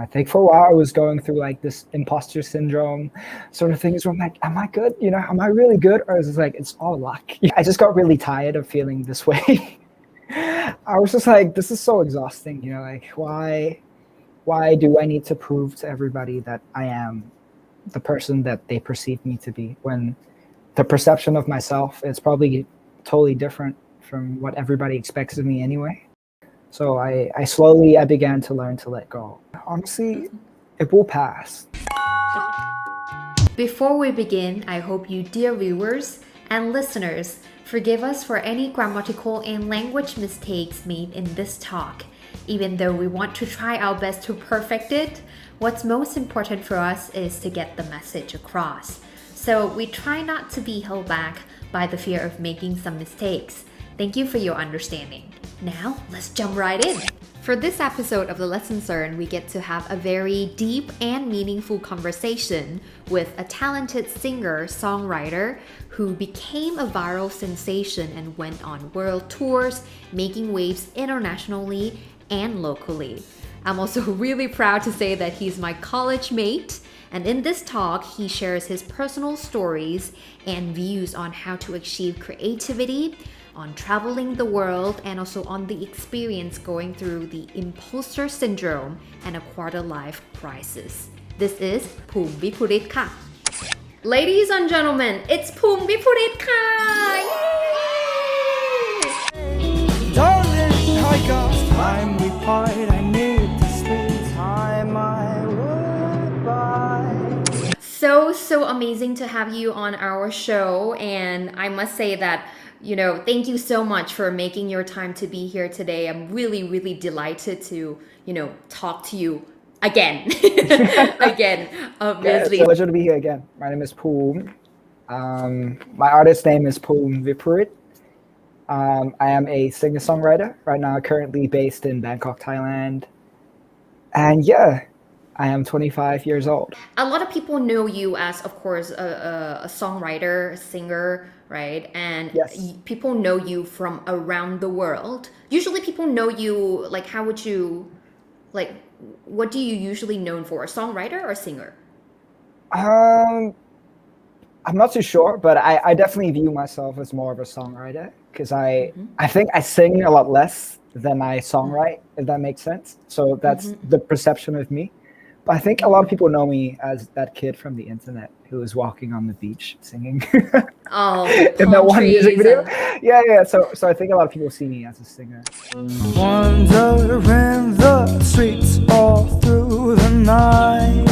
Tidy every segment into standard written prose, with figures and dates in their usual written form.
I think for a while I was going through like this imposter syndrome sort of things where I'm like, am I good? Am I really good? Or is it like, it's all luck? I just got really tired of feeling this way. I was just like, this is so exhausting, like why do I need to prove to everybody that I am the person that they perceive me to be when the perception of myself is probably totally different from what everybody expects of me anyway. So I slowly began to learn to let go. Honestly, it will pass. Before we begin, I hope you, dear viewers and listeners, forgive us for any grammatical and language mistakes made in this talk. Even though we want to try our best to perfect it, what's most important for us is to get the message across. So we try not to be held back by the fear of making some mistakes. Thank you for your understanding. Now, let's jump right in. For this episode of The Lesson Learned, we get to have a very deep and meaningful conversation with a talented singer-songwriter who became a viral sensation and went on world tours, making waves internationally and locally. I'm also really proud to say that he's my college mate, and in this talk, he shares his personal stories and views on how to achieve creativity, on traveling the world, and also on the experience going through the imposter syndrome and a quarter-life crisis. This is Phum Viphurit ค่ะ Ladies and gentlemen, it's Phum Viphurit ค่ะ Darling, I got time we part. I need to spend time I would buy. So amazing to have you on our show, and I must say that thank you so much for making your time to be here today. I'm really delighted to talk to you again. Again, obviously. Yeah, it's a pleasure to be here again. My name is Phum. My artist name is Phum Viphurit. I am a singer-songwriter right now, currently based in Bangkok, Thailand. And yeah, I am 25 years old. A lot of people know you as, of course, a songwriter, a singer, right? And Yes. People know you from around the world. Usually people know you, like, what do you usually known for? A songwriter or a singer? I'm not too sure, but I definitely view myself as more of a songwriter because I think I sing a lot less than I songwrite, if that makes sense. So that's the perception of me. But I think a lot of people know me as that kid from the internet who was walking on the beach singing. Oh, in that one music video. and... Yeah. So I think a lot of people see me as a singer. Wander in the streets all through the night.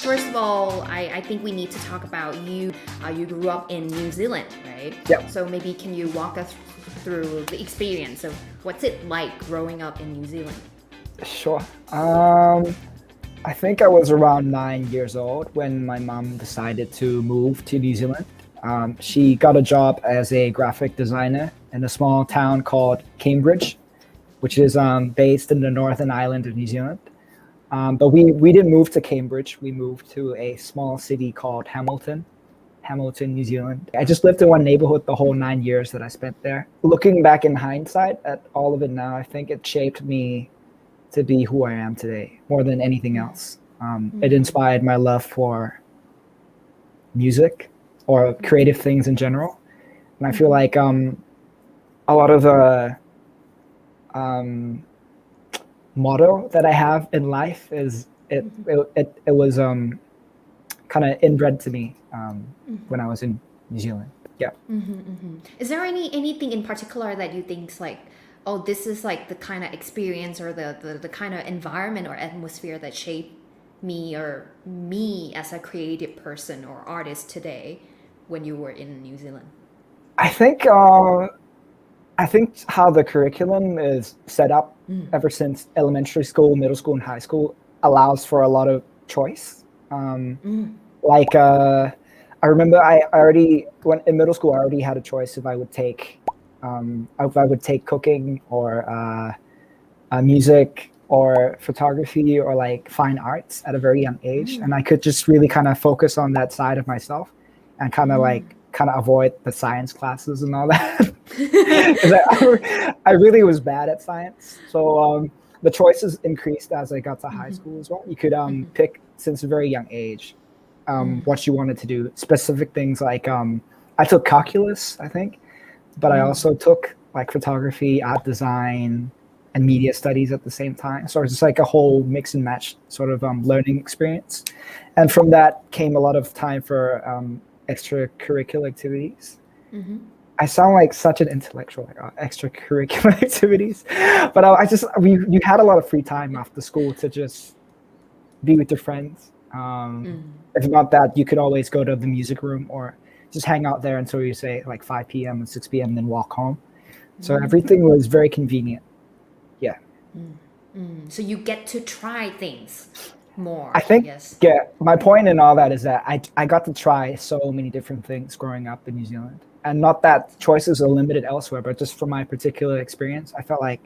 First of all, I think we need to talk about you. You grew up in New Zealand, right? Yeah. So maybe can you walk us through the experience of what's it like growing up in New Zealand? Sure. I think I was around 9 years old when my mom decided to move to New Zealand. She got a job as a graphic designer in a small town called Cambridge, which is based in the Northern Island of New Zealand. But we didn't move to Cambridge. We moved to a small city called Hamilton, New Zealand. I just lived in one neighborhood the whole 9 years that I spent there. Looking back in hindsight at all of it now, I think it shaped me to be who I am today more than anything else. It inspired my love for music or creative things in general. And I feel like a lot of the motto that I have in life is it was kind of inbred to me when I was in New Zealand. Yeah. Is there anything in particular that you think's like, oh, this is like the kind of experience or the kind of environment or atmosphere that shaped me or me as a creative person or artist today when you were in New Zealand? I think how the curriculum is set up ever since elementary school, middle school, and high school allows for a lot of choice. Like I remember when in middle school I already had a choice if I would take cooking or music or photography or like fine arts at a very young age, and I could just really kind of focus on that side of myself and kind of like kind of avoid the science classes and all that. 'Cause I really was bad at science. So the choices increased as I got to high school as well. You could pick since a very young age what you wanted to do. Specific things like I took calculus, I think, but I also took like photography, art design, and media studies at the same time. So it's just like a whole mix and match sort of learning experience. And from that came a lot of time for extracurricular activities. I sound like such an intellectual, like extracurricular activities, but you had a lot of free time after school to just be with your friends. If not that, you could always go to the music room or just hang out there until you say like 5 p.m. and 6 p.m. and then walk home. So everything was very convenient. Yeah. So you get to try things more. I think, yes. yeah, my point in all that is that I got to try so many different things growing up in New Zealand. And not that choices are limited elsewhere, but just from my particular experience, I felt like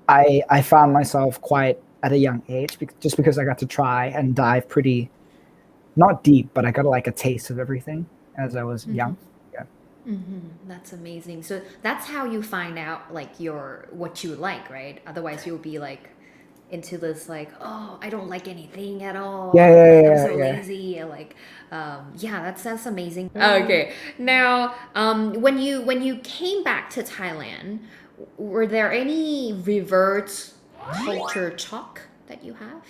I found myself quite at a young age, just because I got to try and dive pretty, not deep, but I got like a taste of everything as I was young. Yeah. That's amazing. So that's how you find out like what you like, right? Otherwise you'll be like into this like, oh, I don't like anything at all. I'm so lazy. Like, that's amazing. Okay. Now, when you came back to Thailand, were there any revert culture shock that you have?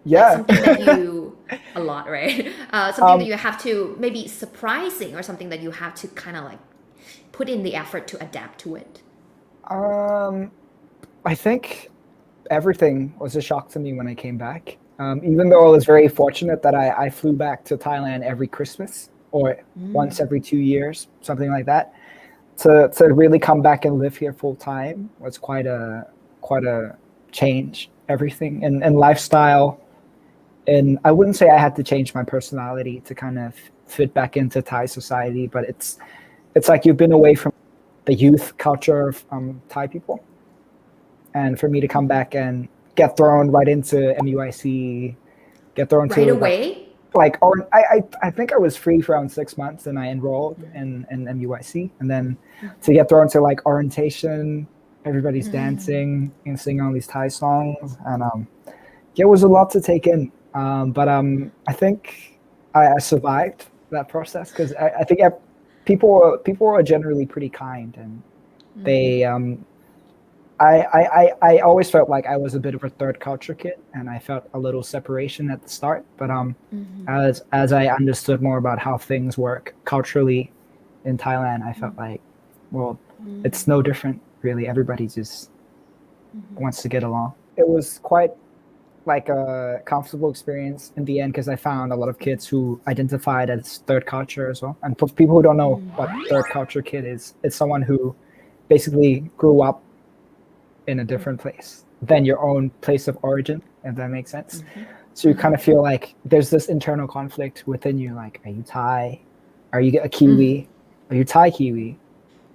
Yeah. Like something that you a lot, right? Something that you have to maybe surprising or something that you have to kind of like put in the effort to adapt to it. I think everything was a shock to me when I came back. Even though I was very fortunate that I flew back to Thailand every Christmas or once every 2 years, something like that. To really come back and live here full time was quite a change. Everything and lifestyle, and I wouldn't say I had to change my personality to kind of fit back into Thai society, but it's like you've been away from the youth culture of Thai people. And for me to come back and get thrown right into MUIC, get thrown right to away. I think I was free for around 6 months, and I enrolled in MUIC, and then to get thrown to like orientation, everybody's dancing and singing all these Thai songs, and it was a lot to take in. But I think I survived that process because I think people are generally pretty kind, and they I always felt like I was a bit of a third culture kid, and I felt a little separation at the start. But as I understood more about how things work culturally in Thailand, I felt like, well, it's no different really. Everybody just wants to get along. It was quite like a comfortable experience in the end because I found a lot of kids who identified as third culture as well. And for people who don't know what third culture kid is, it's someone who basically grew up in a different place than your own place of origin, if that makes sense. So you kind of feel like there's this internal conflict within you, like, are you Thai? Are you a Kiwi? Are you Thai Kiwi?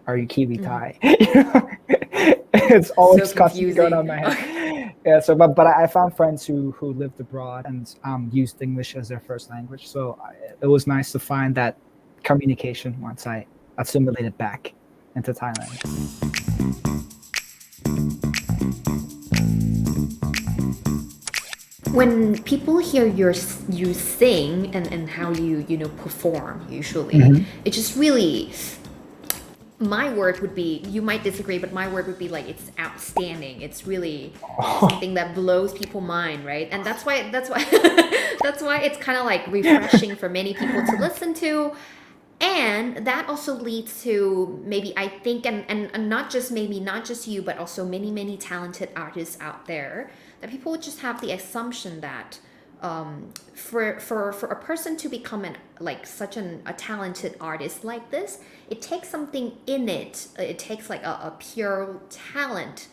Are you Kiwi Thai? It's always So constantly going confusing. on in my head. Yeah, so but I found friends who lived abroad and used English as their first language. So it was nice to find that communication once I assimilated back into Thailand. When people hear you sing and how you perform usually, it just really, my word would be, you might disagree, but my word would be like, it's outstanding. It's really something that blows people's mind, right? And that's why that's why it's kind of like refreshing for many people to listen to. And that also leads to maybe, I think, and not just you, but also many talented artists out there, that people would just have the assumption that for a person to become a talented artist like this, it takes something in it. It takes like a pure talent,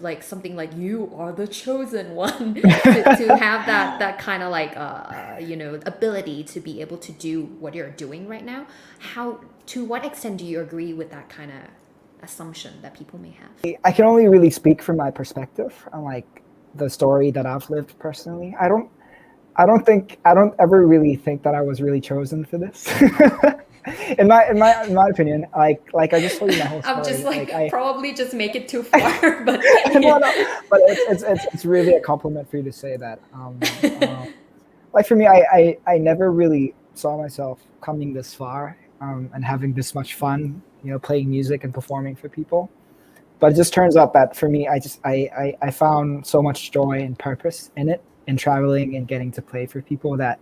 like something like you are the chosen one to have that kind of like ability to be able to do what you're doing right now. To what extent do you agree with that kind of assumption that people may have? I can only really speak from my perspective on like the story that I've lived personally. I don't ever really think that I was really chosen for this. in my opinion, like I just told you my whole story. I'm just like I probably just make it too far, but no, but it's really a compliment for you to say that. Like for me, I never really saw myself coming this far and having this much fun, playing music and performing for people. But it just turns out that for me, I found so much joy and purpose in it, in traveling and getting to play for people, that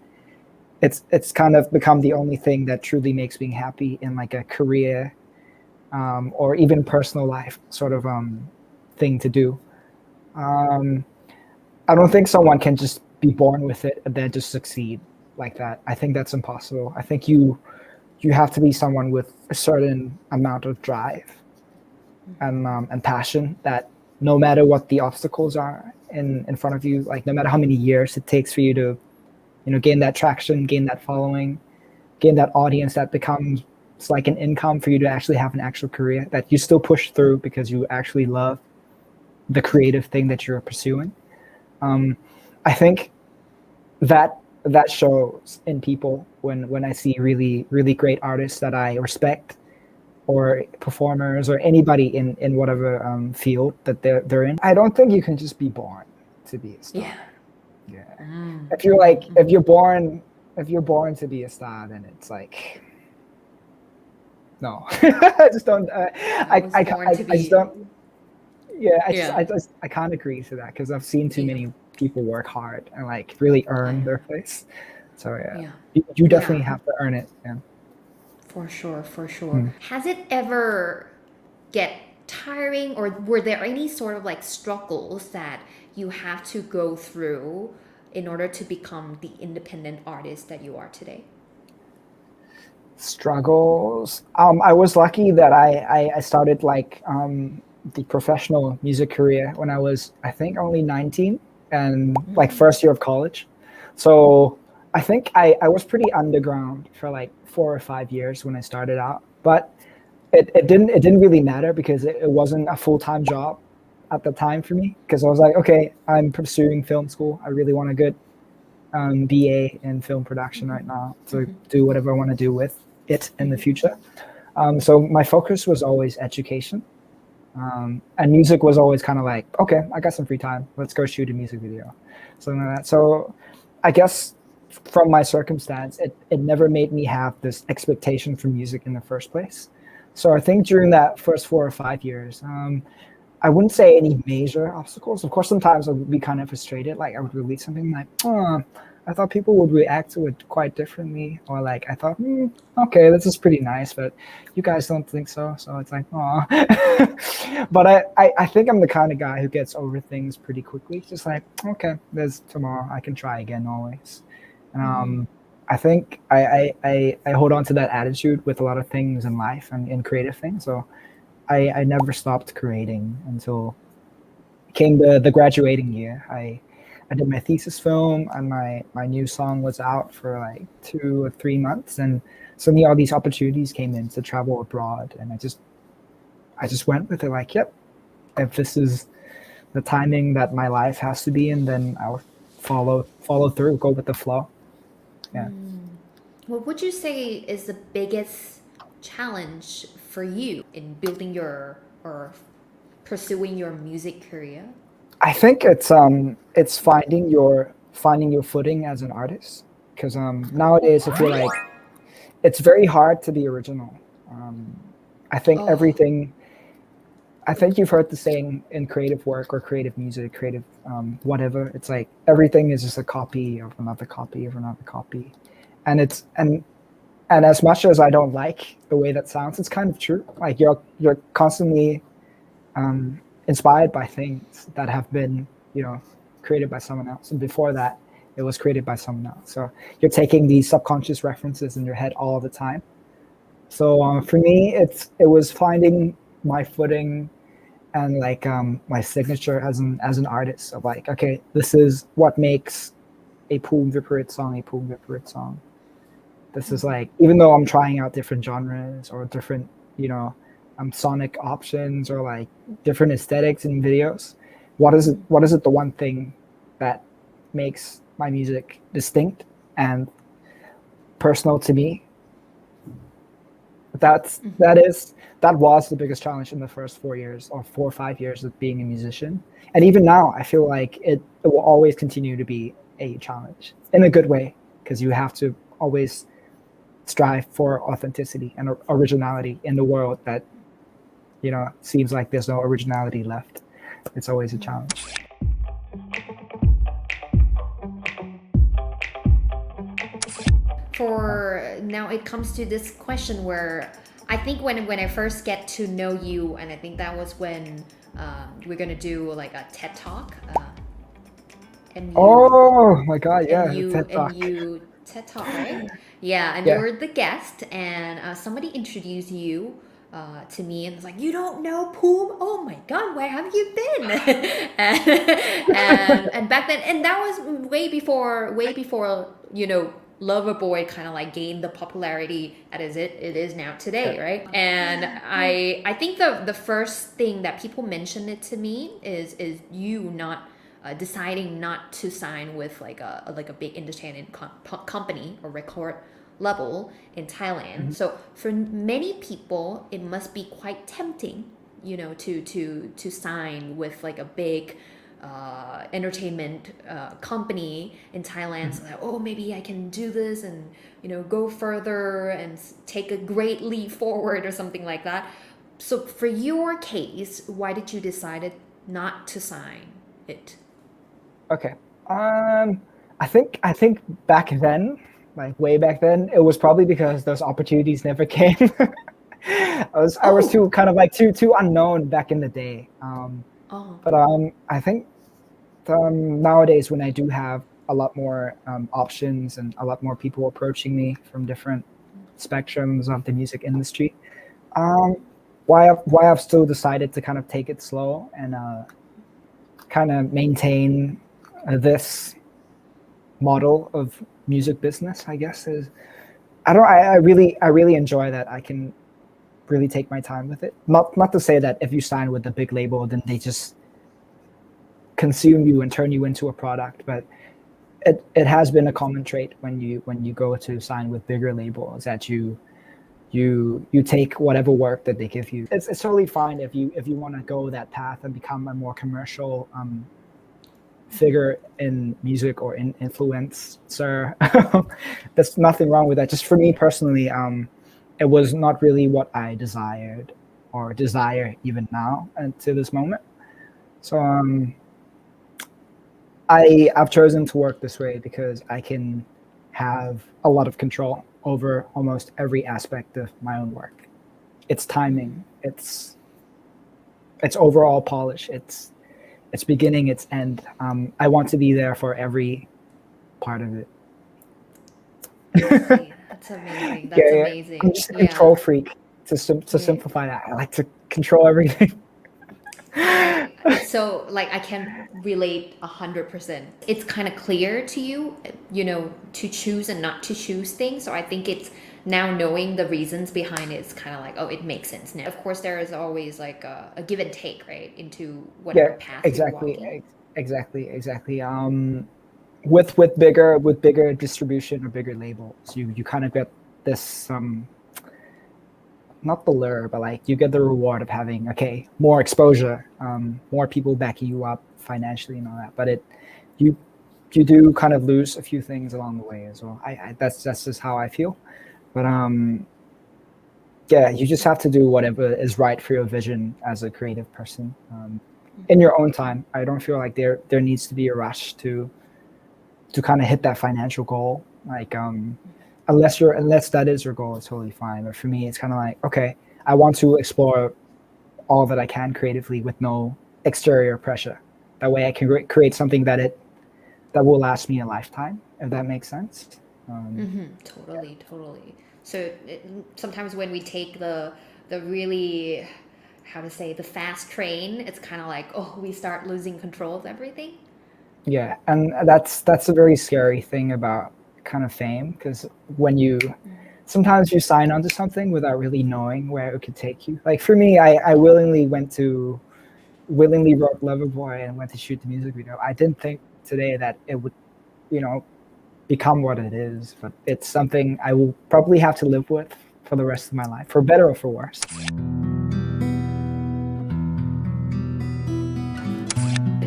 it's kind of become the only thing that truly makes me happy in like a career or even personal life sort of thing to do. Um, I don't think someone can just be born with it and then just succeed like that. I think that's impossible. I think you have to be someone with a certain amount of drive and passion, that no matter what the obstacles are in front of you, like no matter how many years it takes for you to gain that traction, gain that following, gain that audience that becomes like an income for you to actually have an actual career, that you still push through because you actually love the creative thing that you're pursuing. I think that shows in people when I see really, really great artists that I respect, or performers, or anybody in whatever field that they're in. I don't think you can just be born to be a star. Yeah. If you're born to be a star, then it's like, no. I just don't. I just don't. Yeah, I can't agree to that, because I've seen too many people work hard and like really earn their place. So you definitely have to earn it. Yeah. For sure, for sure. Has it ever get tiring, or were there any sort of like struggles that you have to go through in order to become the independent artist that you are today? Struggles. I was lucky that I started like the professional music career when I was, I think, only 19, and like first year of college. So I think I was pretty underground for like 4 or 5 years when I started out, but it didn't really matter, because it wasn't a full-time job at the time for me, because I was like, okay, I'm pursuing film school. I really want a good BA in film production right now to do whatever I want to do with it in the future. So my focus was always education. And music was always kind of like, okay, I got some free time. Let's go shoot a music video. Something like that. So I guess from my circumstance, it never made me have this expectation for music in the first place. So I think during that first 4 or 5 years, I wouldn't say any major obstacles. Of course, sometimes I would be kind of frustrated. Like I would release something like, oh, I thought people would react to it quite differently. Or like, I thought, okay, this is pretty nice, but you guys don't think so. So it's like, oh. But I think I'm the kind of guy who gets over things pretty quickly. Just like, okay, there's tomorrow. I can try again always. I think I hold on to that attitude with a lot of things in life and in creative things. So I never stopped creating until came the graduating year. I did my thesis film, and my new song was out for like 2 or 3 months, and suddenly all these opportunities came in to travel abroad, and I just went with it, like, yep, if this is the timing that my life has to be in, then I'll follow through, go with the flow. Yeah. What would you say is the biggest challenge for you in building your or pursuing your music career? I think it's finding your footing as an artist, because nowadays I feel like it's very hard to be original. I think I think you've heard the saying in creative work or creative music, creative whatever. It's like everything is just a copy of another copy of another copy, and and as much as I don't like the way that sounds, it's kind of true. Like you're constantly inspired by things that have been, created by someone else, and before that, it was created by someone else. So you're taking these subconscious references in your head all the time. So for me, it was finding my footing and like my signature as an artist of like, okay, this is what makes a Phum Viphurit song a Phum Viphurit song. This is like, even though I'm trying out different genres or different, sonic options or like different aesthetics in videos, what is it the one thing that makes my music distinct and personal to me? that was the biggest challenge in the first 4 years or 4 or 5 years of being a musician. And even now, I feel like it will always continue to be a challenge in a good way, because you have to always strive for authenticity and originality in the world that, seems like there's no originality left. It's always a challenge. For now, it comes to this question where I think when I first get to know you, and I think that was when we're gonna do like a TED talk, and you, Oh my god, yeah, and you TED Talk. and you TED talk, right? Yeah, and Yeah. you were the guest, and somebody introduced you to me and was like, "You don't know Phum? Oh my god, where have you been?" and back then, and that was way before Loverboy kind of like gained the popularity as it is now today, right? And I think the first thing that people mentioned it to me is you not deciding not to sign with like a big entertainment company or record level in Thailand. So for many people, it must be quite tempting, to sign with like a big entertainment company in Thailand. So like, oh, maybe I can do this and go further and take a great leap forward or something like that. So for your case, why did you decide not to sign it? Okay. I think back then, like way back then, it was probably because those opportunities never came. I was too kind of like too unknown back in the day. But I think nowadays, when I do have a lot more options and a lot more people approaching me from different spectrums of the music industry, why I've still decided to kind of take it slow and kind of maintain this model of music business, I guess, is I really enjoy that I can really take my time with it. Not to say that if you sign with a big label, then they just consume you and turn you into a product, but it has been a common trait when you go to sign with bigger labels that you take whatever work that they give you. It's totally fine if you want to go that path and become a more commercial figure in music or in influencer. There's nothing wrong with that. Just for me personally, it was not really what I desired or desire even now and to this moment. So I've chosen to work this way because I can have a lot of control over almost every aspect of my own work. It's timing, it's overall polish, it's beginning, it's end. I want to be there for every part of it. That's amazing. That's amazing. I'm just a control freak. To simplify that, I like to control everything. So like I can relate 100%. It's kind of clear to you, to choose and not to choose things. So I think it's now knowing the reasons behind it is kind of like, oh, it makes sense now. Of course, there is always like a give and take, right, into whatever path you're walking. Exactly. With bigger distribution or bigger labels, you kind of get this not the lure, but like you get the reward of having more exposure, more people backing you up financially and all that. But you do kind of lose a few things along the way as well. That's just how I feel. But you just have to do whatever is right for your vision as a creative person in your own time. I don't feel like there needs to be a rush to kind of hit that financial goal. Like unless that is your goal, it's totally fine. But for me, it's kind of like, okay, I want to explore all that I can creatively with no exterior pressure. That way I can create something that will last me a lifetime, if that makes sense. Totally. So sometimes when we take the really, how to say, the fast train, it's kind of like, oh, we start losing control of everything. Yeah, and that's a very scary thing about kind of fame, because when sometimes you sign onto something without really knowing where it could take you. Like for me, I willingly wrote Loverboy and went to shoot the music video. I didn't think today that it would, become what it is, but it's something I will probably have to live with for the rest of my life, for better or for worse.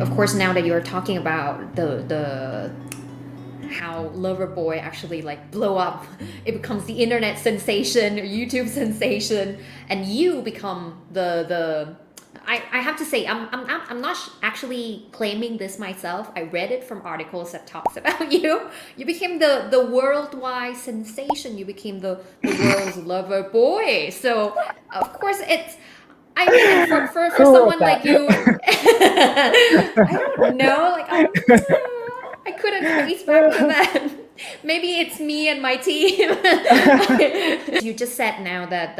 Of course, now that you're talking about the how Loverboy actually like blow up, it becomes the internet sensation, YouTube sensation, and you become the. I have to say I'm not actually claiming this myself. I read it from articles that talks about you. You became the worldwide sensation. You became the world's lover boy. So of course it's. I mean, and for Who wrote someone that? like you, I don't know. Like I couldn't trace back to that. Maybe it's me and my team. You just said now that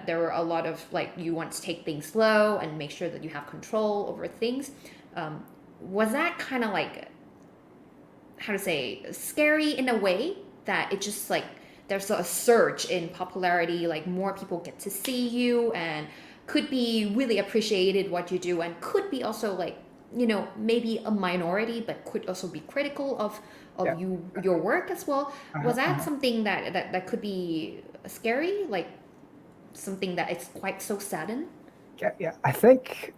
there were a lot of like you want to take things slow and make sure that you have control over things. Was that kind of like how to say scary in a way that it just like there's a surge in popularity, like more people get to see you and could be really appreciated what you do and could be also like maybe a minority but could also be critical of your work as well. Was that something that could be scary, like something that it's quite so sudden? Yeah, I think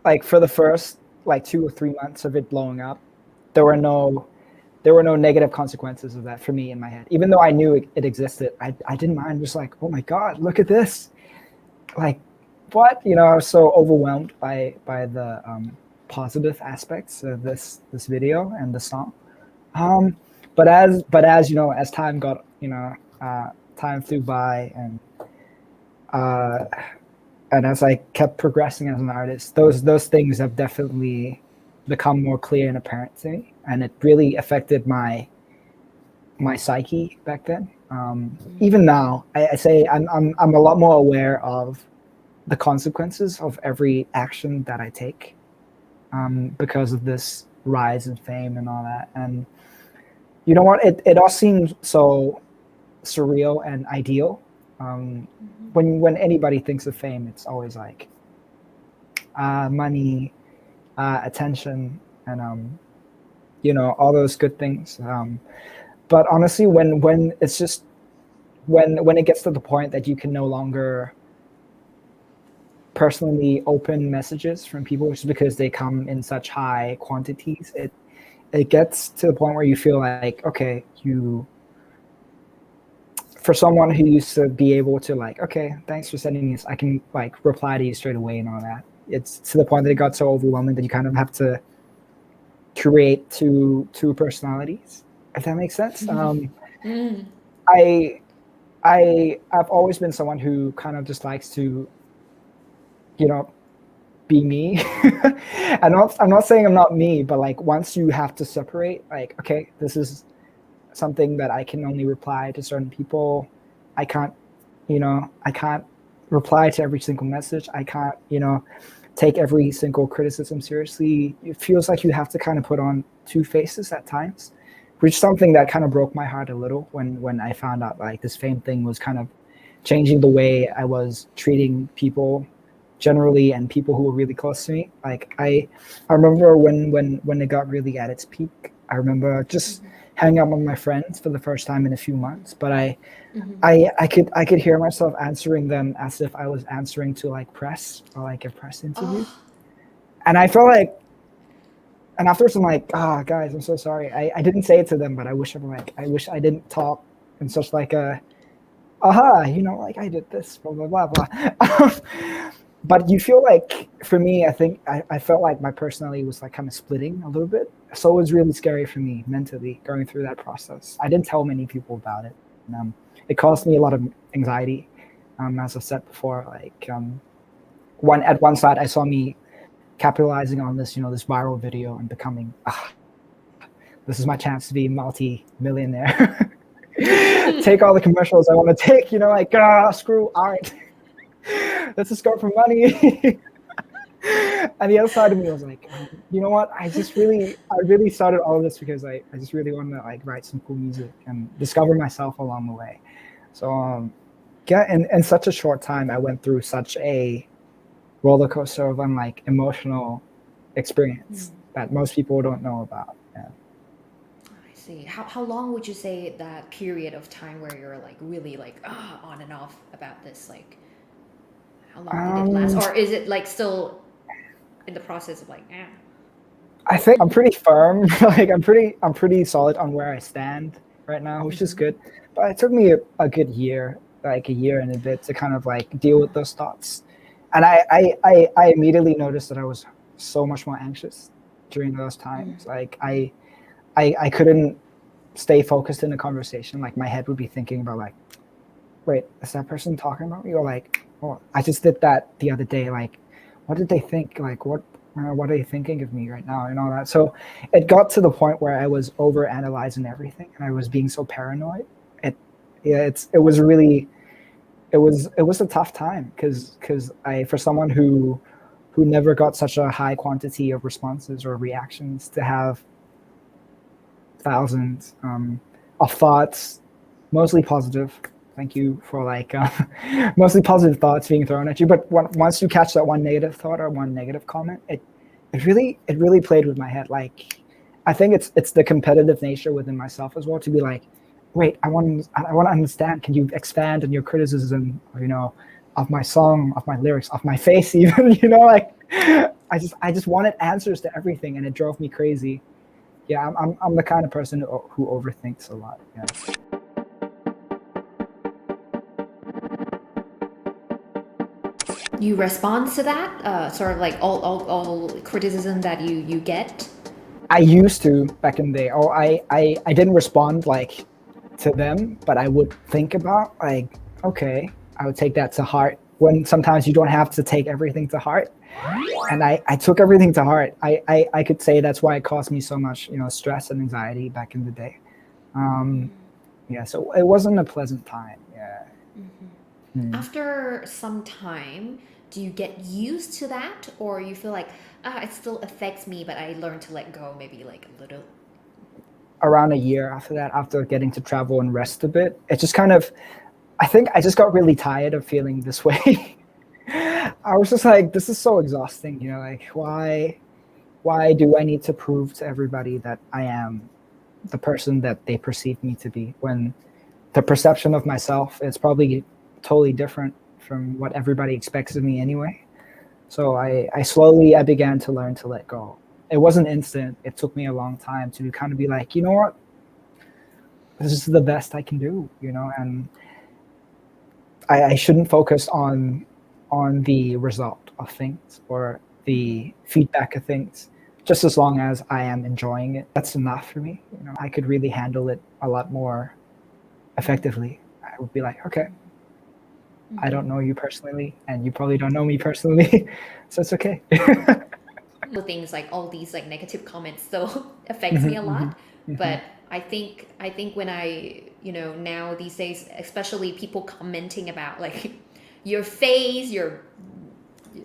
like for the first like 2 or 3 months of it blowing up, there were no negative consequences of that for me in my head. Even though I knew it existed, I didn't mind. Just like, oh my God, look at this. Like, what? I was so overwhelmed by the positive aspects of this video and the song. But as as time got, time flew by and as I kept progressing as an artist, those things have definitely become more clear and apparent to me, and it really affected my psyche back then. Even now, I say I'm a lot more aware of the consequences of every action that I take, because of this rise in fame and all that. And you know what? It all seems so surreal and ideal. When anybody thinks of fame, it's always like money, attention, and all those good things. But honestly, when it's just when it gets to the point that you can no longer personally open messages from people just because they come in such high quantities, it gets to the point where you feel like, okay, for someone who used to be able to like, okay, thanks for sending this, I can like reply to you straight away and all that. It's to the point that it got so overwhelming that you kind of have to create two personalities, if that makes sense. I've always been someone who kind of just likes to, be me. I'm not saying I'm not me, but like once you have to separate, like, okay, this is something that I can only reply to certain people. I can't reply to every single message. I can't, take every single criticism seriously. It feels like you have to kind of put on two faces at times, which is something that kind of broke my heart a little when I found out like this fame thing was kind of changing the way I was treating people generally and people who were really close to me. Like I remember when it got really at its peak, I remember just hanging out with my friends for the first time in a few months, but I could hear myself answering them as if I was answering to like press or like a press interview. And I felt like, and afterwards I'm like, guys, I'm so sorry. I didn't say it to them, but I wish I didn't talk in such like a, like I did this, blah, blah, blah, blah. But you feel like, for me, I think I felt like my personality was like kind of splitting a little bit. So it was really scary for me mentally going through that process. I didn't tell many people about it. And, it caused me a lot of anxiety. As I've said before, like at one side, I saw me capitalizing on this, this viral video and becoming, this is my chance to be multi-millionaire. Take all the commercials I want to take, like, screw art. Let's just go for money. And the other side of me was like, you know what? I really started all of this because I just really wanted to like write some cool music and discover myself along the way. So in such a short time, I went through such a roller coaster of like emotional experience that most people don't know about. Yeah. I see. How long would you say that period of time where you're like really like on and off about this? Like, how long did it last, or is it like still in the process of like, I think I'm pretty firm. Like I'm pretty solid on where I stand right now, which is good. But it took me a good year, like a year and a bit, to kind of like deal with those thoughts. And I immediately noticed that I was so much more anxious during those times. Like I couldn't stay focused in a conversation. Like my head would be thinking about like, wait, is that person talking about me? Or like, oh, I just did that the other day. Like, what did they think? Like, what are they thinking of me right now and all that? So it got to the point where I was over analyzing everything and I was being so paranoid. It was a tough time because for someone who never got such a high quantity of responses or reactions to have thousands of thoughts, mostly positive. Thank you for like mostly positive thoughts being thrown at you. But once you catch that one negative thought or one negative comment, it really played with my head. Like I think it's the competitive nature within myself as well to be like, wait, I want to understand. Can you expand on your criticism, of my song, of my lyrics, of my face, even? Like I just wanted answers to everything, and it drove me crazy. Yeah, I'm the kind of person who overthinks a lot. Yeah. you respond to that sort of like all criticism that you get? I used to back in the day. Oh, I didn't respond like to them, but I would think about like, okay, I would take that to heart. When sometimes you don't have to take everything to heart, and I took everything to heart. I could say that's why it caused me so much stress and anxiety back in the day. Yeah, so it wasn't a pleasant time. Yeah. After some time, do you get used to that, or you feel like it still affects me, but I learned to let go maybe like a little? Around a year after that, after getting to travel and rest a bit, it just kind of, I think I just got really tired of feeling this way. I was just like, this is so exhausting, like why do I need to prove to everybody that I am the person that they perceive me to be, when the perception of myself is probably totally different from what everybody expects of me anyway. So I slowly began to learn to let go. It wasn't instant. It took me a long time to kind of be like, you know what? This is the best I can do, and I shouldn't focus on the result of things or the feedback of things. Just as long as I am enjoying it, that's enough for me. I could really handle it a lot more effectively. I would be like, okay, I don't know you personally, and you probably don't know me personally, so it's okay. Things like all these like negative comments still affects me a lot, but I think when I now these days, especially people commenting about like your face,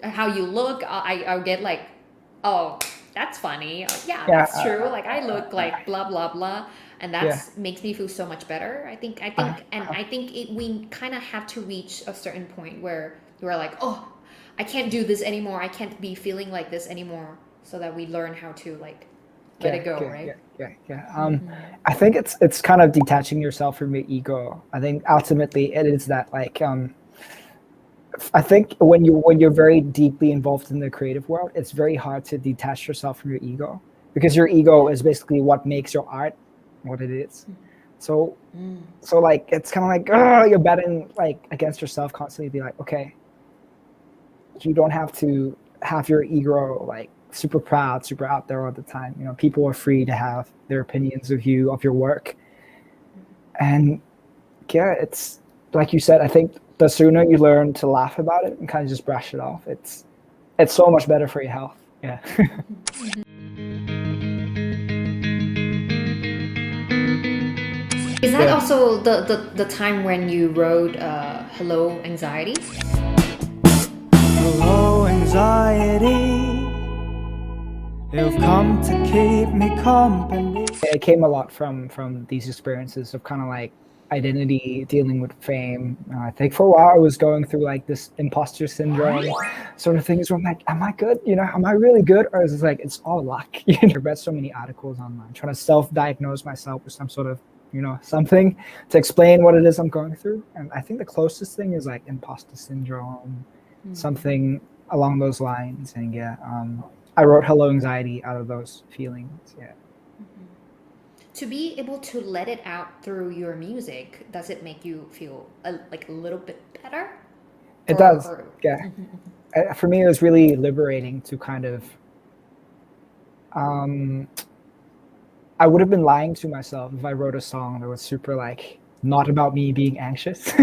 how you look, I'll get like, oh, that's funny. Yeah, that's true. Like I look like blah blah blah, and that makes me feel so much better. I think we kind of have to reach a certain point where you're like, oh, I can't do this anymore. I can't be feeling like this anymore. So that we learn how to like let it go, right? Yeah. I think it's kind of detaching yourself from your ego. I think ultimately it is that like I think when you're very deeply involved in the creative world, it's very hard to detach yourself from your ego, because your ego is basically what makes your art what it is. So like it's kind of like you're betting like against yourself constantly. Be like, okay, you don't have to have your ego like super proud, super out there all the time. People are free to have their opinions of you, of your work. And yeah, it's like you said, I think the sooner you learn to laugh about it and kind of just brush it off, it's so much better for your health. Yeah. Is that also the time when you wrote Hello Anxiety? Hello anxiety, you've come to keep me company. It came a lot from these experiences of kind of like, identity, dealing with fame. I think for a while I was going through like this imposter syndrome sort of things where I'm like, am I good? Am I really good? Or is it like, it's all luck? I read so many articles online trying to self-diagnose myself with some sort of, something to explain what it is I'm going through. And I think the closest thing is like imposter syndrome, something along those lines. And I wrote Hello Anxiety out of those feelings. Yeah. To be able to let it out through your music, does it make you feel like a little bit better? It does. Yeah. For me, it was really liberating to kind of, I would have been lying to myself if I wrote a song that was super like, not about me being anxious.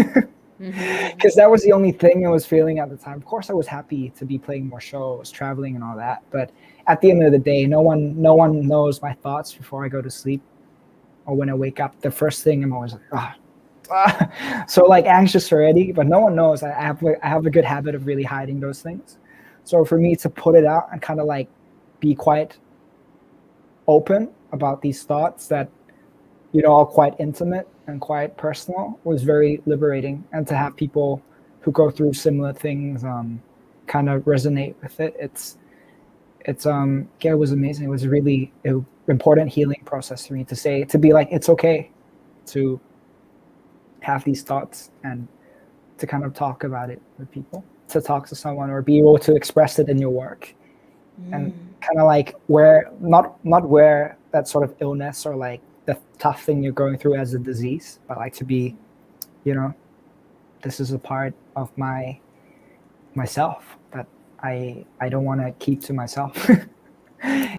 Because that was the only thing I was feeling at the time. Of course, I was happy to be playing more shows, traveling and all that. But at the end of the day, no one knows my thoughts before I go to sleep. Or when I wake up, the first thing I'm always like, so like anxious already, but no one knows. I have a good habit of really hiding those things. So for me to put it out and kind of like be quite open about these thoughts that, are quite intimate and quite personal was very liberating. And to have people who go through similar things kind of resonate with it, it was amazing. It was really an important healing process for me to be like, it's okay to have these thoughts and to kind of talk about it with people, to talk to someone or be able to express it in your work. And kind of like not wear that sort of illness or like the tough thing you're going through as a disease, but like to be, this is a part of myself that I don't want to keep to myself.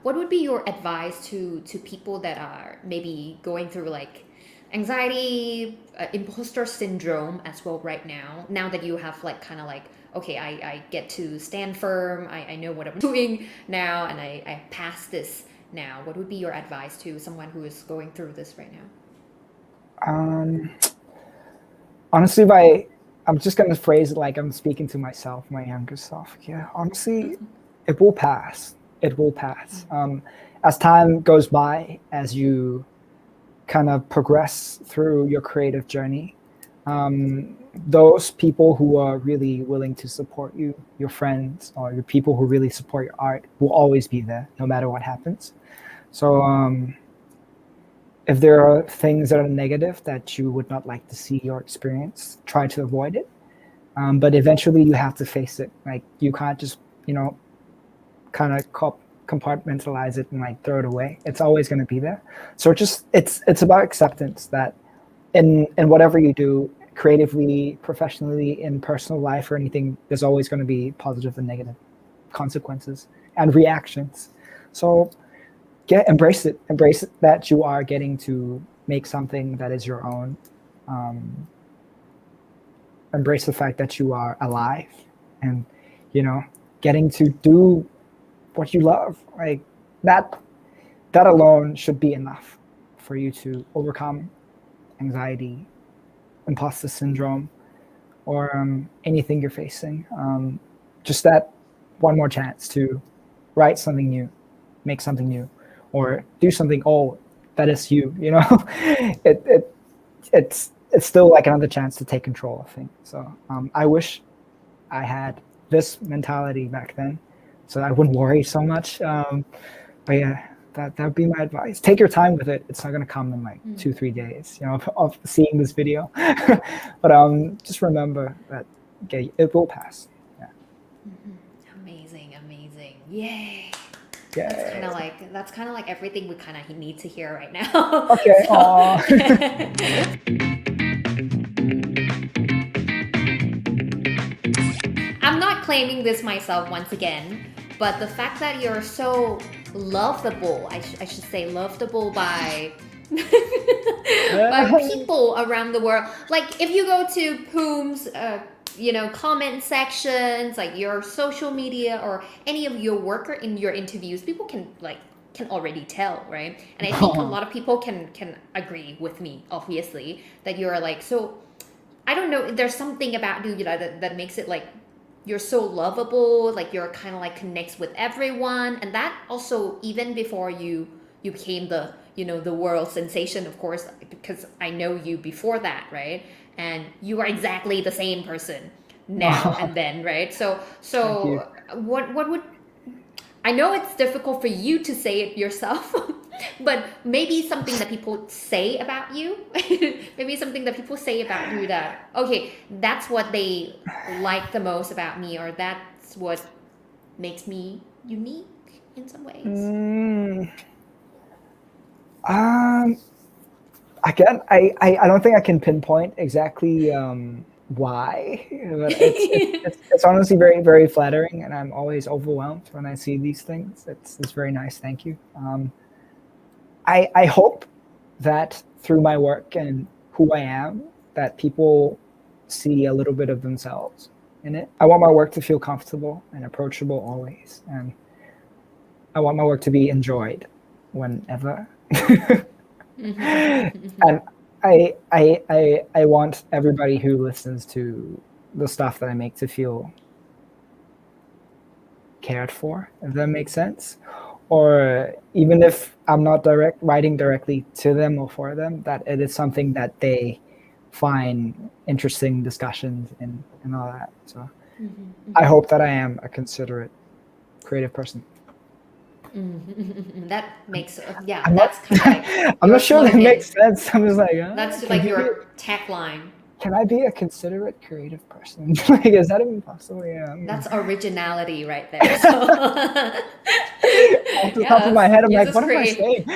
What would be your advice to people that are maybe going through like anxiety, imposter syndrome as well right now that you have like kind of like, okay, I get to stand firm, I know what I'm doing now, and I passed this now. What would be your advice to someone who is going through this right now? Honestly, I'm just going to phrase it like I'm speaking to myself, my younger self. Yeah, honestly, it will pass. It will pass. As time goes by, as you kind of progress through your creative journey, those people who are really willing to support you, your friends or your people who really support your art will always be there no matter what happens. So if there are things that are negative that you would not like to see or experience, try to avoid it. But eventually you have to face it. Like you can't just, kind of compartmentalize it and like throw it away. It's always going to be there. So it's about acceptance that in whatever you do, creatively, professionally, in personal life or anything, there's always going to be positive and negative consequences and reactions. So embrace it that you are getting to make something that is your own. Embrace the fact that you are alive and, getting to do what you love. Like that alone should be enough for you to overcome anxiety, imposter syndrome, or anything you're facing. Just that one more chance to write something new, make something new, or do something that is you. It's still like another chance to take control of things. So I wish I had this mentality back then, so I wouldn't worry so much. But yeah, that would be my advice. Take your time with it. It's not going to come in like 2-3 days, of seeing this video. But just remember that it will pass. Yeah. Amazing. Yay. Yeah. That's kind of like everything we kind of need to hear right now. Okay. I'm not claiming this myself once again, but the fact that you're so lovable, I should say lovable by by people around the world. Like if you go to Phum's comment sections, like your social media or any of your work or in your interviews, people can already tell, right? And I think a lot of people can agree with me, obviously, that you're like, so I don't know, there's something about you that makes it like you're so lovable, like you're kind of like connects with everyone. And that also, even before you became the the world sensation, of course, because I know you before that, right? And you are exactly the same person now and then, right? So Thank you. what would I know it's difficult for you to say it yourself, but maybe something that people say about you, maybe something that people say about you that, okay, that's what they like the most about me, or that's what makes me unique in some ways. Again, I don't think I can pinpoint exactly why, but it's honestly very, very flattering, and I'm always overwhelmed when I see these things. It's very nice. Thank you. I hope that through my work and who I am, that people see a little bit of themselves in it. I want my work to feel comfortable and approachable always, and I want my work to be enjoyed whenever. And I want everybody who listens to the stuff that I make to feel cared for, if that makes sense. Or even if I'm not writing directly to them or for them, that it is something that they find interesting discussions and all that. So I hope that I am a considerate, creative person. That makes I'm that's not, kind of like I'm your not sure that slogan. makes sense. I'm just like, That's like your tagline. Can I be a considerate, creative person? Like, is that even possible? Yeah. That's originality right there. So Off the top of my head, I'm like, what am I saying?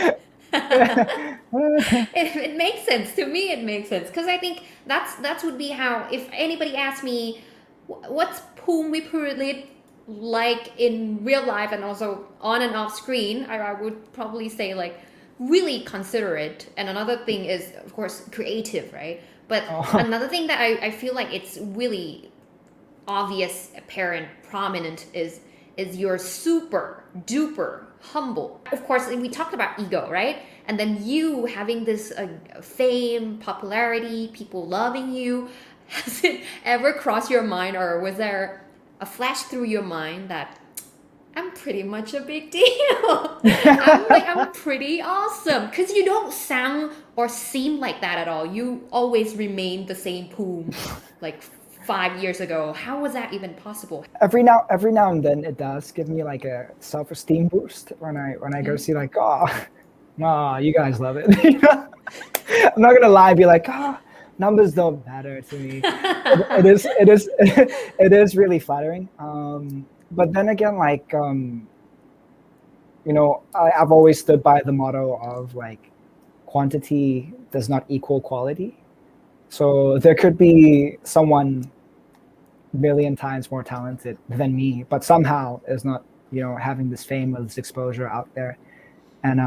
It makes sense to me. It makes sense because I think that would be how, if anybody asks me, what's Phum Viphurit like in real life and also on and off screen, I would probably say like really considerate. And another thing is, of course, creative, right? But another thing that I feel like it's really obvious, apparent, prominent is you're super duper humble. Of course, we talked about ego, right? And then you having this fame, popularity, people loving you. Has it ever crossed your mind, or was there a flash through your mind that I'm pretty much a big deal? I'm pretty awesome. Because you don't sound or seem like that at all. You always remain the same Phum like 5 years ago. How was that even possible? Every now and then it does give me like a self-esteem boost when I go see like, you guys love it. I'm not gonna lie, be like, numbers don't matter to me. It is really flattering. But then again, like, I've always stood by the motto of like, quantity does not equal quality. So there could be someone million times more talented than me, but somehow is not, having this fame or this exposure out there. And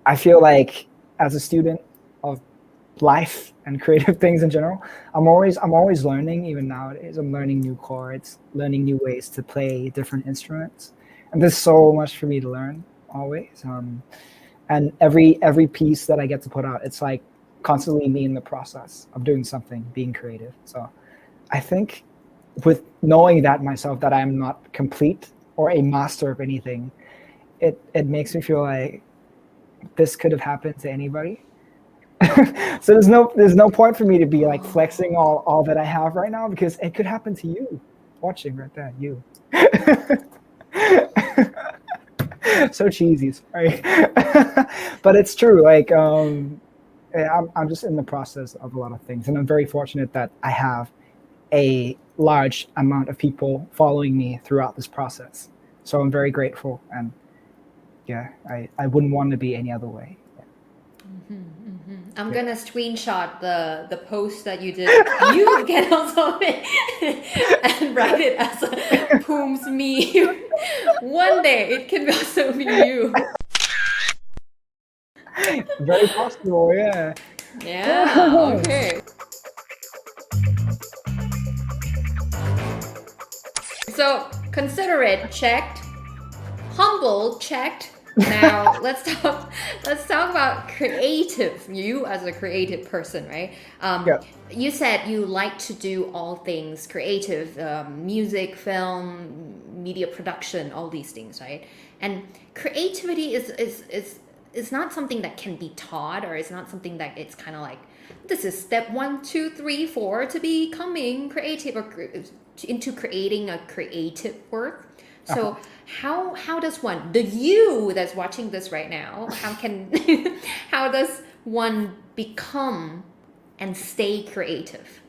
I feel like as a student of life and creative things in general, I'm always learning. Even nowadays, I'm learning new chords, learning new ways to play different instruments, and there's so much for me to learn always. And every piece that I get to put out, it's like constantly me in the process of doing something, being creative. So I think with knowing that myself, that I'm not complete or a master of anything, it makes me feel like this could have happened to anybody. So there's no point for me to be like flexing all that I have right now, because it could happen to you watching right there, you. So cheesy, sorry. But it's true. Like, I'm just in the process of a lot of things, and I'm very fortunate that I have a large amount of people following me throughout this process. So I'm very grateful, and yeah, I wouldn't want to be any other way. I'm gonna screenshot the post that you did. You can also and write it as a Phum's meme. One day it can also be you. Very possible, yeah. Yeah, okay. So considerate, checked. Humble, checked. Now let's talk about creative. You as a creative person, right? You said you like to do all things creative, music, film, media production, all these things, right? And creativity is it's not something that can be taught, or it's not something that it's kind of like, this is step 1, 2, 3, 4 to becoming creative or into creating a creative work. So how does one, the you that's watching this right now, how does one become and stay creative?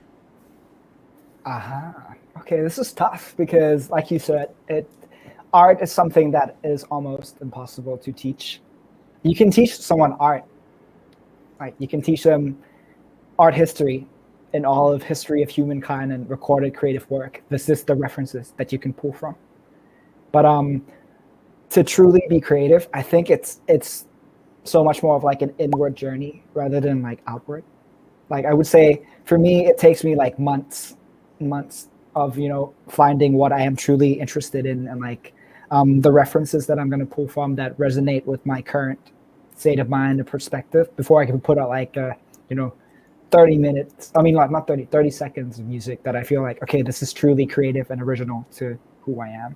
Okay, this is tough because, like you said, art is something that is almost impossible to teach. You can teach someone art, like you can teach them art history and all of history of humankind and recorded creative work. This is the references that you can pull from. But to truly be creative, I think it's so much more of like an inward journey rather than like outward. Like I would say for me, it takes me like months of, finding what I am truly interested in and like the references that I'm going to pull from that resonate with my current state of mind and perspective before I can put out like, 30 minutes, not 30 seconds of music that I feel like, okay, this is truly creative and original to who I am.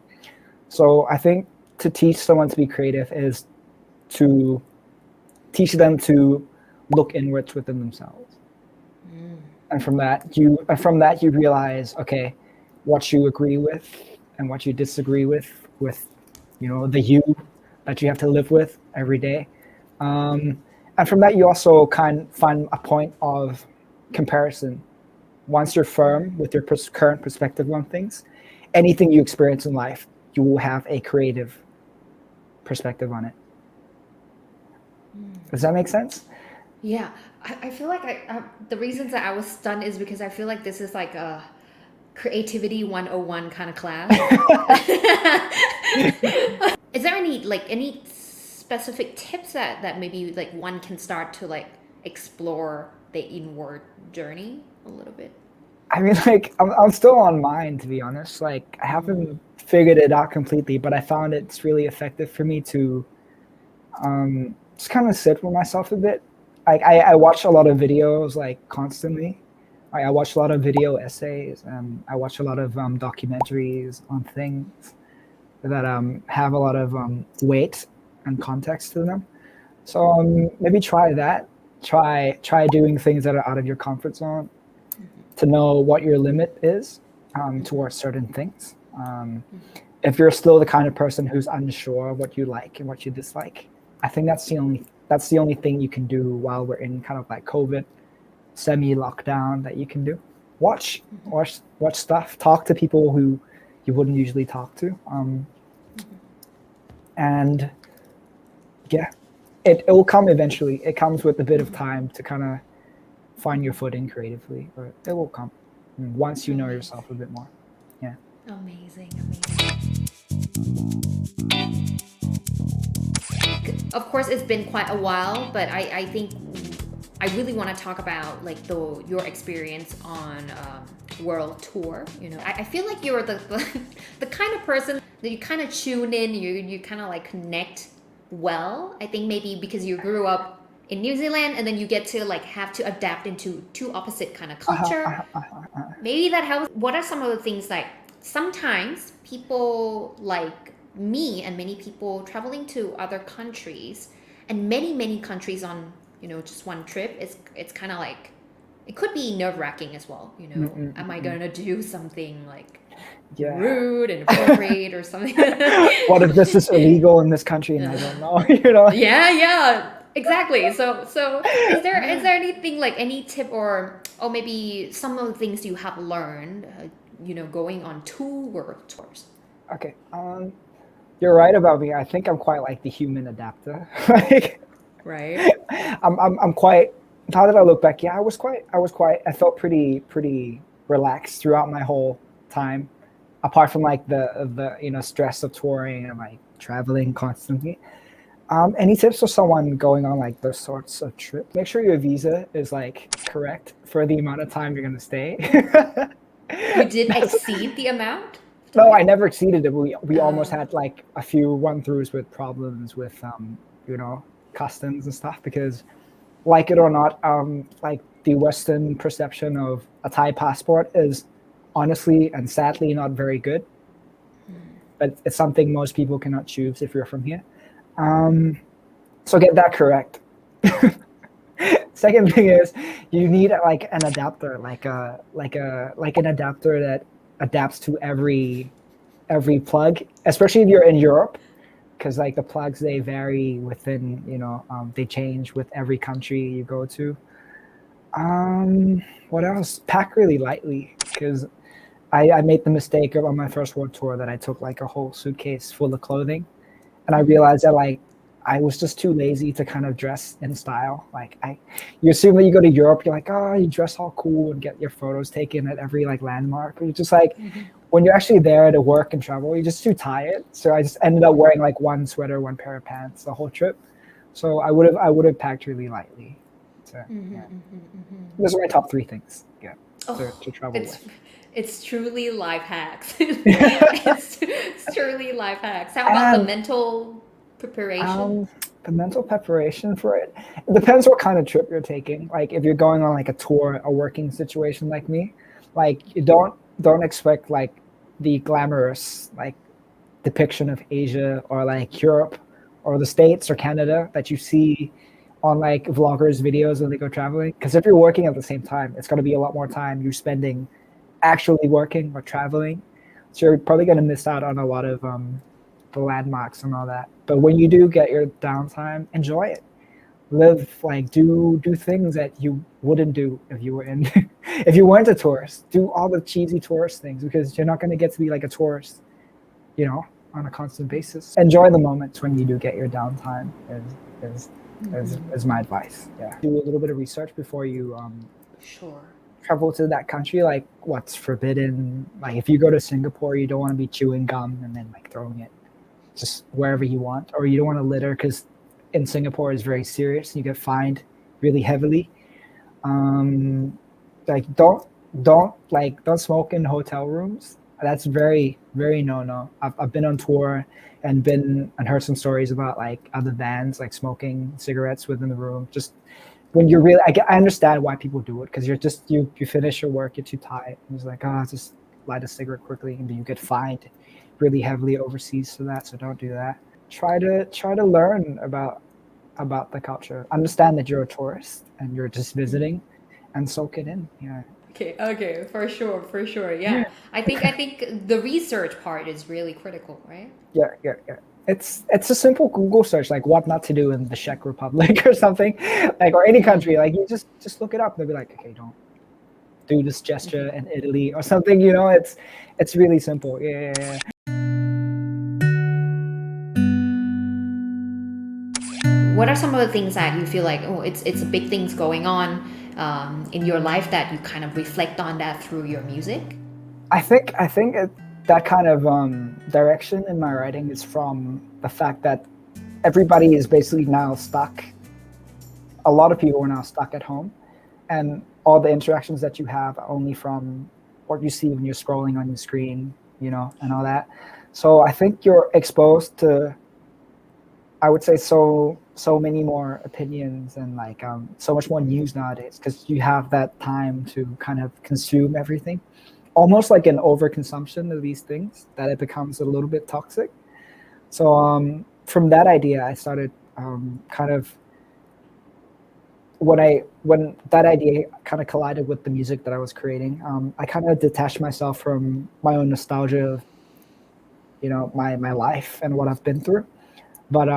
So I think to teach someone to be creative is to teach them to look inwards within themselves. And from that you realize, okay, what you agree with and what you disagree with, the you that you have to live with every day. And from that, you also can find a point of comparison. Once you're firm with your current perspective on things, anything you experience in life, you will have a creative perspective on it. Does that make sense? Yeah, I feel like the reasons that I was stunned is because I feel like this is like a creativity 101 kind of class. Is there any specific tips that maybe like one can start to like explore the inward journey a little bit? I mean, like I'm still on mine, to be honest. Like I haven't figured it out completely, but I found it's really effective for me to just kind of sit with myself a bit. Like I watch a lot of videos like constantly. I watch a lot of video essays and I watch a lot of documentaries on things that have a lot of weight and context to them. So maybe try that. Try doing things that are out of your comfort zone to know what your limit is towards certain things. If you're still the kind of person who's unsure of what you like and what you dislike, I think that's the only thing you can do while we're in kind of like COVID semi-lockdown that you can do. Watch stuff. Talk to people who you wouldn't usually talk to. And yeah, it will come eventually. It comes with a bit of time to kind of find your footing creatively, but it will come once you know yourself a bit more. Yeah. Amazing. Of course, it's been quite a while, but I think I really want to talk about like your experience on world tour. I feel like you're the kind of person that you kind of tune in, you kind of like connect well. I think maybe because you grew up in New Zealand and then you get to like have to adapt into two opposite kind of culture. Maybe that helps. What are some of the things like sometimes people like me and many people traveling to other countries and many countries on just one trip, it's kind of like it could be nerve-wracking as well. Am I gonna do something like rude and inappropriate or something? What if this is illegal in this country and I don't know? Yeah, exactly. So is there anything like any tip or maybe some of the things you have learned going on two world tours? Okay, you're right about me. I think I'm quite like the human adapter. Like, right. I'm quite. Now that I look back, I was quite. I felt pretty relaxed throughout my whole time, apart from like the stress of touring and like traveling constantly. Any tips for someone going on like those sorts of trips? Make sure your visa is like correct for the amount of time you're gonna stay. You did exceed the amount? No, I never exceeded it. We almost had like a few run-throughs with problems with customs and stuff because, like it or not, like the Western perception of a Thai passport is honestly and sadly not very good. But it's something most people cannot choose if you're from here. So get that correct. Second thing is you need like an adapter, like an adapter that adapts to every plug, especially if you're in Europe, because like the plugs they vary within, they change with every country you go to. What else? Pack really lightly, because I made the mistake of on my first world tour that I took like a whole suitcase full of clothing, and I realized that like I was just too lazy to kind of dress in style. You assume that you go to Europe, you're like, oh, you dress all cool and get your photos taken at every like landmark. But you're just like, when you're actually there to work and travel, you're just too tired. So I just ended up wearing like one sweater, one pair of pants the whole trip. So I would have packed really lightly. So yeah. Those are my top 3 things. Yeah, to travel with. It's truly life hacks. it's truly life hacks. How about the mental preparation? The mental preparation for it depends what kind of trip you're taking. Like if you're going on like a tour, a working situation like me, like you don't expect like the glamorous like depiction of Asia or like Europe or the States or Canada that you see on like vloggers videos when they go traveling. Because if you're working at the same time, it's going to be a lot more time you're spending actually working or traveling, so you're probably going to miss out on a lot of the landmarks and all that. But when you do get your downtime, enjoy it. Live, like do things that you wouldn't do if you were in if you weren't a tourist. Do all the cheesy tourist things, because you're not going to get to be like a tourist, on a constant basis. Enjoy the moments when you do get your downtime is my advice. Yeah, do a little bit of research before you Sure. travel to that country, like what's forbidden. Like if you go to Singapore, you don't want to be chewing gum and then like throwing it just wherever you want, or you don't want to litter, because in Singapore is very serious. You get fined really heavily. Like don't smoke in hotel rooms. That's very, very no. I've been on tour and heard some stories about like other bands like smoking cigarettes within the room. Just when you're really, I understand why people do it, because you finish your work, you're too tired, and it's like, just light a cigarette quickly, and you get fined really heavily overseas for that. So don't do that. Try to learn about the culture. Understand that you're a tourist and you're just visiting, and soak it in. Yeah. Okay, for sure. Yeah. I think the research part is really critical, right? Yeah. It's a simple Google search, like what not to do in the Czech Republic or something, like, or any country. Like you just look it up. They'll be like, okay, don't do this gesture in Italy or something. It's really simple. Yeah. What are some of the things that you feel like, it's a big things going on in your life that you kind of reflect on that through your music? I think that kind of direction in my writing is from the fact that everybody is basically now stuck. A lot of people are now stuck at home, and all the interactions that you have are only from what you see when you're scrolling on your screen, and all that. So I think you're exposed to, I would say, so many more opinions and like so much more news nowadays, because you have that time to kind of consume everything, almost like an overconsumption of these things, that it becomes a little bit toxic. So from that idea, I started kind of when that idea kind of collided with the music that I was creating, I kind of detached myself from my own nostalgia of my life and what I've been through. But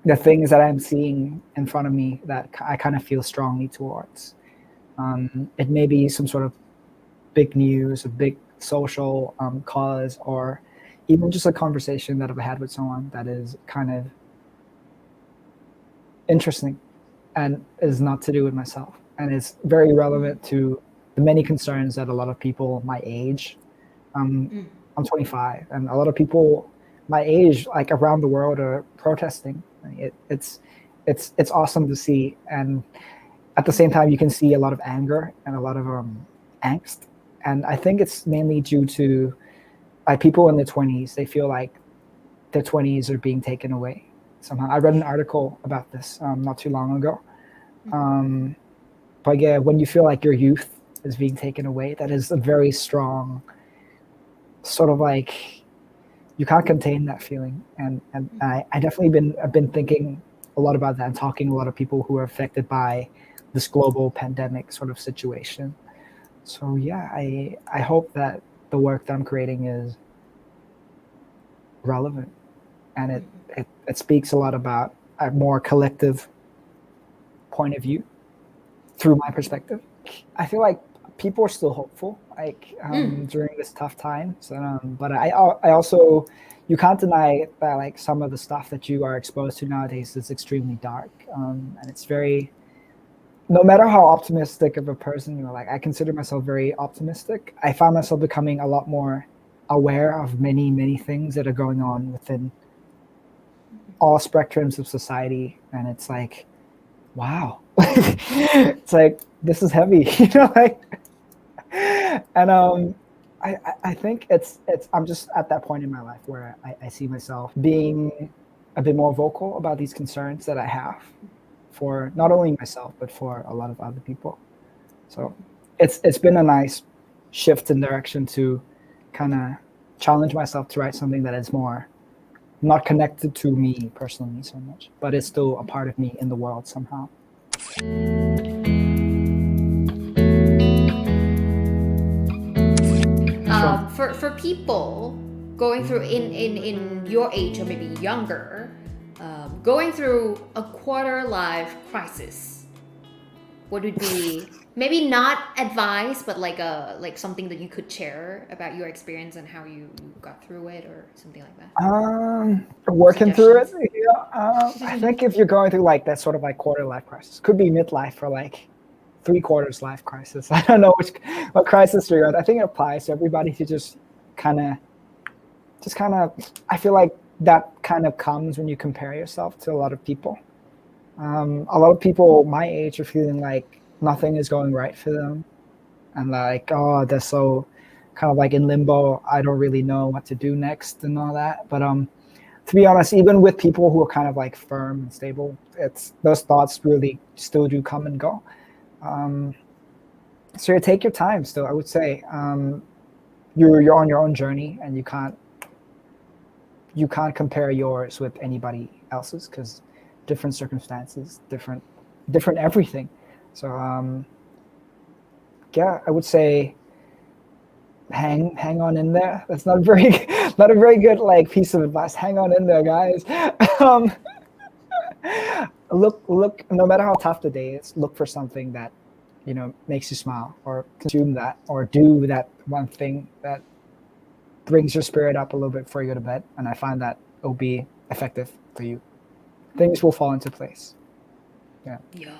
the things that I'm seeing in front of me that I kind of feel strongly towards. It may be some sort of big news, a big social cause, or even just a conversation that I've had with someone that is kind of interesting and is not to do with myself, and is very relevant to the many concerns that a lot of people my age, I'm 25, and a lot of people my age, like around the world, are protesting. It's awesome to see, and at the same time, you can see a lot of anger and a lot of angst, and I think it's mainly due to people in their 20s. They feel like their 20s are being taken away somehow. I read an article about this not too long ago, but yeah, when you feel like your youth is being taken away, that is a very strong sort of like, you can't contain that feeling. And I definitely I've been thinking a lot about that and talking to a lot of people who are affected by this global pandemic sort of situation. So yeah, I hope that the work that I'm creating is relevant, and it speaks a lot about a more collective point of view through my perspective. I feel like people are still hopeful, like during this tough time. So, but I also, you can't deny that like some of the stuff that you are exposed to nowadays is extremely dark, and it's very. No matter how optimistic of a person you are, like I consider myself very optimistic. I found myself becoming a lot more aware of many things that are going on within all spectrums of society, and it's like, wow, it's like this is heavy, like, and I think it's I'm just at that point in my life where I see myself being a bit more vocal about these concerns that I have for not only myself but for a lot of other people. So it's been a nice shift in direction to kind of challenge myself to write something that is more not connected to me personally so much, but it's still a part of me in the world somehow. For people going through in your age or maybe younger, going through a quarter life crisis, what would be maybe not advice, but like something that you could share about your experience and how you got through it or something like that? Working through it, I think if you're going through like that sort of like quarter life crisis, could be midlife or like 3/4 life crisis. I don't know what crisis you're in. I think it applies to everybody to just kind of, I feel like that kind of comes when you compare yourself to a lot of people. A lot of people my age are feeling like nothing is going right for them, and like, oh, they're so kind of like in limbo. I don't really know what to do next and all that. But to be honest, even with people who are kind of like firm and stable, it's those thoughts really still do come and go. So you take your time still, I would say. You're on your own journey, and you can't compare yours with anybody else's because different circumstances, different everything. So yeah, I would say hang on in there. That's not a very good like piece of advice. Hang on in there, guys. Look, no matter how tough the day is, look for something that makes you smile, or consume that, or do that one thing that brings your spirit up a little bit before you go to bed. And I find that it'll be effective for you. Things will fall into place. Yeah. Yo.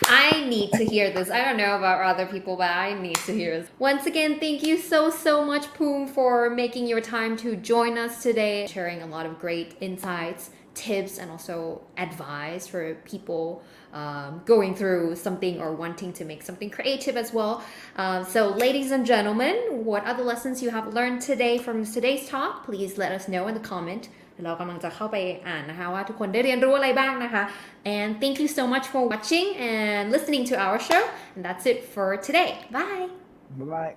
I need to hear this. I don't know about other people, but I need to hear this. Once again, thank you so much, Phum, for making your time to join us today, sharing a lot of great insights, tips, and also advice for people going through something or wanting to make something creative as well. So ladies and gentlemen, what are the lessons you have learned today from today's talk? Please let us know in the comment. เรากำลังจะเข้าไปอ่านนะคะว่าทุกคนได้เรียนรู้อะไรบ้างนะคะ and thank you so much for watching and listening to our show, and that's it for today. Bye. Bye.